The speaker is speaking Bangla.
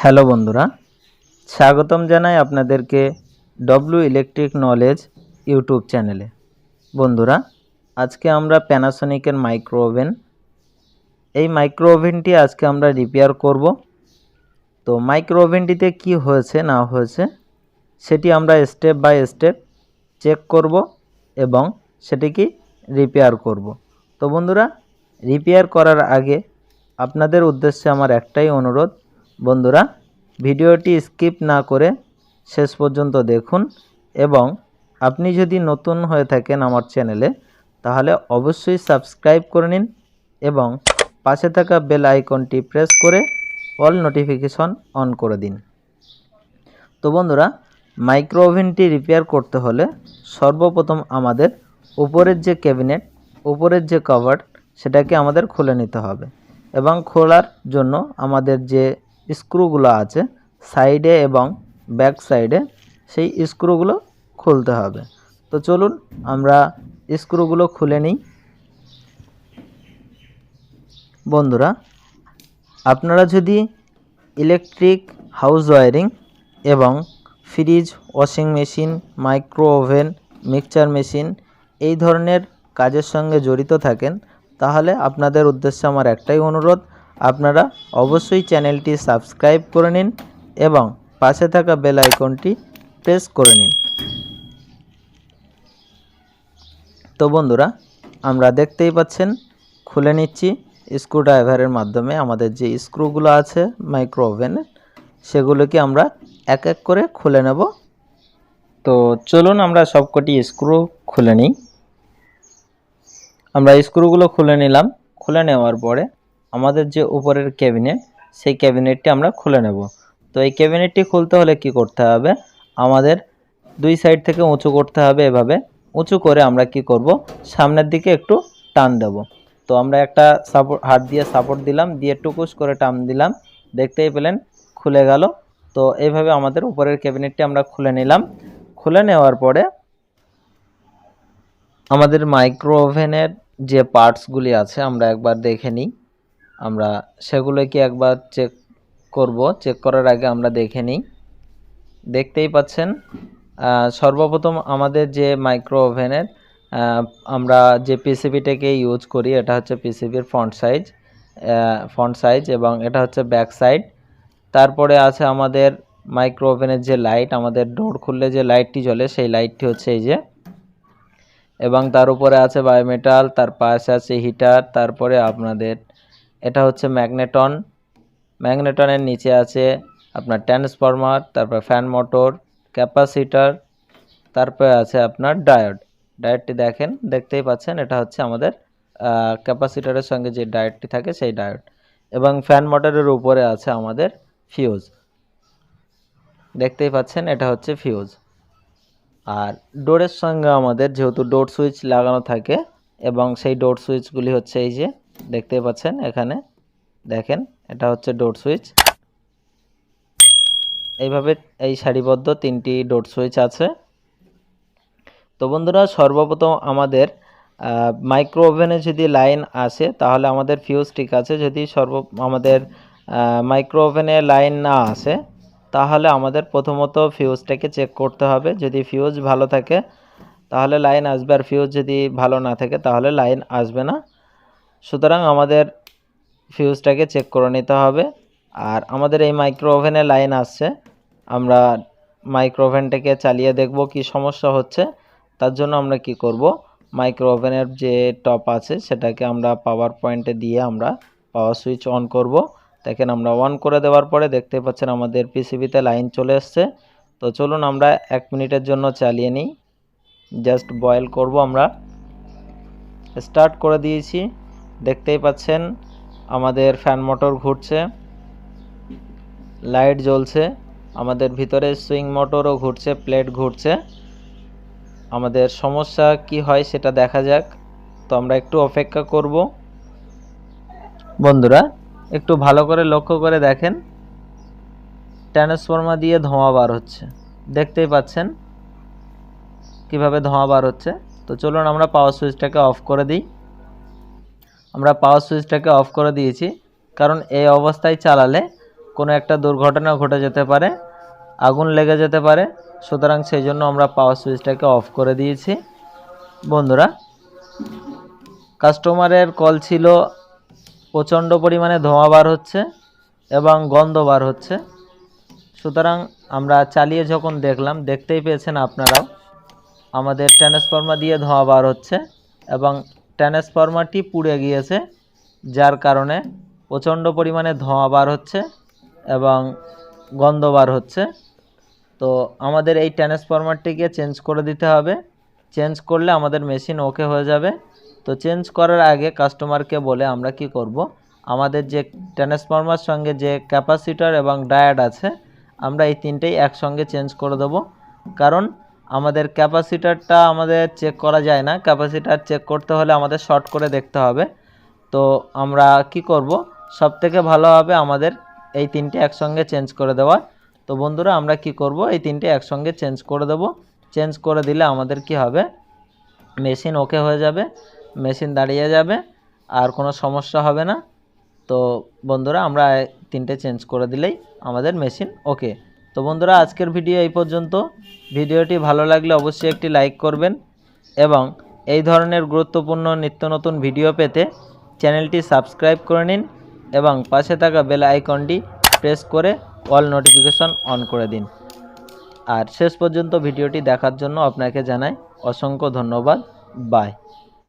হ্যালো বন্ধুরা, স্বাগতম জানাই আপনাদেরকে ডব্লিউ ইলেকট্রিক নলেজ ইউটিউব চ্যানেলে। বন্ধুরা, আজকে আমরা প্যানাসোনিকের মাইক্রোওভেন, এই মাইক্রোওভেনটি আজকে আমরা রিপেয়ার করব। তো মাইক্রোওভেনটিতে কি হয়েছে না হয়েছে সেটি আমরা স্টেপ বাই স্টেপ চেক করব এবং সেটিকে রিপেয়ার করব। তো বন্ধুরা, রিপেয়ার করার আগে আপনাদের উদ্দেশ্যে আমার একটাই অনুরোধ, বন্ধুরা ভিডিওটি স্কিপ না করে শেষ পর্যন্ত দেখুন এবং আপনি যদি নতুন হয়ে থাকেন আমার চ্যানেলে তাহলে অবশ্যই সাবস্ক্রাইব করে নিন এবং পাশে থাকা বেল আইকনটি প্রেস করে অল নোটিফিকেশন অন করে দিন। তো বন্ধুরা, মাইক্রোওভেনটি রিপেয়ার করতে হলে সর্বপ্রথম আমাদের উপরের যে ক্যাবিনেট, উপরের যে কভার সেটাকে আমাদের খুলে নিতে হবে এবং খোলার জন্য আমাদের যে স্ক্রুগুলো আছে সাইডে এবং ব্যাক সাইডে, সেই স্ক্রুগুলো খুলতে হবে। তো চলুন আমরা স্ক্রুগুলো খুলে নিই। বন্ধুরা, আপনারা যদি ইলেকট্রিক হাউস ওয়্যারিং এবং fridge, washing machine, microoven, mixture machine এই ধরনের কাজের সঙ্গে জড়িত থাকেন তাহলে আপনাদের উদ্দেশ্যে আমার একটাই অনুরোধ, আপনারা অবশ্যই চ্যানেলটি সাবস্ক্রাইব করে নিন এবং পাশে থাকা বেল আইকনটি প্রেস করে নিন। তো বন্ধুরা, আমরা দেখতেই পাচ্ছেন খুলে নিচ্ছি স্ক্রুড্রাইভারের মাধ্যমে আমাদের যে স্ক্রুগুলো আছে মাইক্রোওভেনের, সেগুলোকে আমরা এক এক করে খুলে নেব। তো চলুন আমরা সবকটি স্ক্রু খুলে নিই। আমরা স্ক্রুগুলো খুলে নিলাম। খুলে নেওয়ার পরে আমাদের যে উপরের ক্যাবিনেট, সেই ক্যাবিনেটটি আমরা খুলে নেব। তো এই ক্যাবিনেটটি খুলতে হলে কি করতে হবে, আমাদের দুই সাইড থেকে উঁচু করতে হবে। এভাবে উঁচু করে আমরা কি করব, সামনের দিকে একটু টান দেব। তো আমরা একটা হাত দিয়ে সাপোর্ট দিলাম, দিয়ে টুকুস করে টান দিলাম, দেখতেই পেলেন খুলে গেল। তো এইভাবে আমাদের উপরের ক্যাবিনেটটি আমরা খুলে নিলাম। খুলে নেওয়ার পরে আমাদের মাইক্রোওভেনের যে পার্টসগুলি আছে আমরা একবার দেখে নিই। আমরা সেগুলোকে একবার চেক করব। চেক করার আগে আমরা দেখে নিই। দেখতেই পাচ্ছেন সর্বপ্রথম আমাদের যে মাইক্রোওভেনের আমরা যে পিসিবিটাকে ইউজ করি, এটা হচ্ছে পিসিবির ফ্রন্ট সাইজ এবং এটা হচ্ছে ব্যাক সাইড। তারপরে আছে আমাদের মাইক্রোওভেনের যে লাইট, আমাদের ডোর খুললে যে লাইটটি জ্বলে সেই লাইটটি হচ্ছে এই যে, এবং তার উপরে আছে বায়োমেটাল, তার পাশে আছে হিটার, তারপরে আপনাদের এটা হচ্ছে ম্যাগনেটনের নিচে আছে আপনার ট্রান্সফরমার, তারপর ফ্যান মোটর, ক্যাপাসিটার, তারপরে আছে আপনার ডায়োডটি দেখতেই পাচ্ছেন, এটা হচ্ছে আমাদের ক্যাপাসিটারের সঙ্গে যে ডায়োডটি থাকে সেই ডায়োড, এবং ফ্যান মোটরের উপরে আছে আমাদের ফিউজ, দেখতেই পাচ্ছেন এটা হচ্ছে ফিউজ। আর ডোরের সঙ্গে আমাদের যেহেতু ডোর সুইচ লাগানো থাকে এবং সেই ডোর সুইচগুলি হচ্ছে এই যে দেখতেই পাচ্ছেন, এখানে দেখেন এটা হচ্ছে ডোর সুইচ। এইভাবে এই সারিবদ্ধ তিনটি ডোর সুইচ আছে। তো বন্ধুরা, সর্বপ্রথম আমাদের মাইক্রোওভেনে যদি লাইন আসে তাহলে আমাদের ফিউজ ঠিক আছে। যদি আমাদের মাইক্রোওভেনে লাইন না আসে তাহলে আমাদের প্রথমত ফিউজটাকে চেক করতে হবে। যদি ফিউজ ভালো থাকে তাহলে লাইন আসবে, আর ফিউজ যদি ভালো না থাকে তাহলে লাইন আসবে না। সুতরাং আমাদের ফিউজটাকে চেক করে নিতে হবে। আর আমাদের এই মাইক্রোওভেনে লাইন আসছে, আমরা মাইক্রোওভেনটাকে চালিয়ে দেখব কি সমস্যা হচ্ছে। তার জন্য আমরা কি করব, মাইক্রোওভেনের যে টপ আছে সেটাকে আমরা পাওয়ার পয়েন্টে দিয়ে আমরা পাওয়ার সুইচ অন করব। দেখেন আমরা অন করে দেওয়ার পরে দেখতে পাচ্ছেন আমাদের পিসিবিতে লাইন চলে এসছে। তো চলুন আমরা 1 মিনিটের জন্য চালিয়ে নিই, জাস্ট বয়েল করব। আমরা স্টার্ট করে দিয়েছি, দেখতেই পাচ্ছেন আমাদের ফ্যান মোটর ঘুরছে, লাইট জ্বলছে, আমাদের ভিতরে সুইং মোটরও ঘুরছে, প্লেট ঘুরছে। আমাদের সমস্যা কি হয় সেটা দেখা যাক। তো আমরা একটু অপেক্ষা করব। বন্ধুরা, একটু ভালো করে লক্ষ্য করে দেখেন, ট্রান্সফরমার দিয়ে ধোঁয়া বার হচ্ছে, দেখতেই পাচ্ছেন কিভাবে ধোঁয়া বার হচ্ছে। তো চলুন আমরা পাওয়ার সুইচটাকে অফ করে দিই। আমরা পাওয়ার সুইচটাকে অফ করে দিয়েছি, কারণ এই অবস্থায় চালালে কোনো একটা দুর্ঘটনা ঘটে যেতে পারে, আগুন লেগে যেতে পারে, সুতরাং সেই জন্য আমরা পাওয়ার সুইচটাকে অফ করে দিয়েছি। বন্ধুরা, কাস্টমারের কল ছিল, প্রচণ্ড পরিমাণে ধোঁয়া বার হচ্ছে এবং গন্ধ বার হচ্ছে। সুতরাং আমরা চালিয়ে যখন দেখলাম, দেখতেই পেয়েছেন আপনারাও, আমাদের ট্রান্সফরমার দিয়ে ধোঁয়া বার হচ্ছে এবং ট্রান্সফরমারটি পুড়ে গিয়েছে, যার কারণে প্রচণ্ড পরিমাণে ধোঁয়া বার হচ্ছে এবং গন্ধ বার হচ্ছে। তো আমাদের এই ট্রান্সফরমারটিকে চেঞ্জ করে দিতে হবে। চেঞ্জ করলে আমাদের মেশিন ওকে হয়ে যাবে। তো চেঞ্জ করার আগে কাস্টমারকে বলে আমরা কি করব, আমাদের যে ট্রান্সফরমার সঙ্গে যে ক্যাপাসিটর এবং ডায়োড আছে, আমরা এই তিনটেই একসঙ্গে চেঞ্জ করে দেব। কারণ আমাদের ক্যাপাসিটরটা আমাদের চেক করা যায় না, ক্যাপাসিটর চেক করতে হলে আমাদের শর্ট করে দেখতে হবে। তো আমরা কি করব, সবথেকে ভালো হবে আমাদের এই তিনটে একসঙ্গে চেঞ্জ করে দেওয়া। তো বন্ধুরা, আমরা কি করব, এই তিনটে একসঙ্গে চেঞ্জ করে দেব। চেঞ্জ করে দিলে আমাদের কি হবে, মেশিন ওকে হয়ে যাবে, মেশিন দাঁড়িয়ে যাবে, আর কোনো সমস্যা হবে না। তো বন্ধুরা, আমরা তিনটে চেঞ্জ করে দিলেই আমাদের মেশিন ওকে। তো বন্ধুরা, আজকের ভিডিও এই পর্যন্ত। ভিডিওটি ভালো লাগলে অবশ্যই একটি লাইক করবেন এবং এই ধরনের গুরুত্বপূর্ণ নিত্য নতুন ভিডিও পেতে চ্যানেলটি সাবস্ক্রাইব করে নিন এবং পাশে থাকা বেল আইকনটি প্রেস করে অল নোটিফিকেশন অন করে দিন। আর শেষ পর্যন্ত ভিডিওটি দেখার জন্য আপনাকে জানাই অসংখ্য ধন্যবাদ। বাই।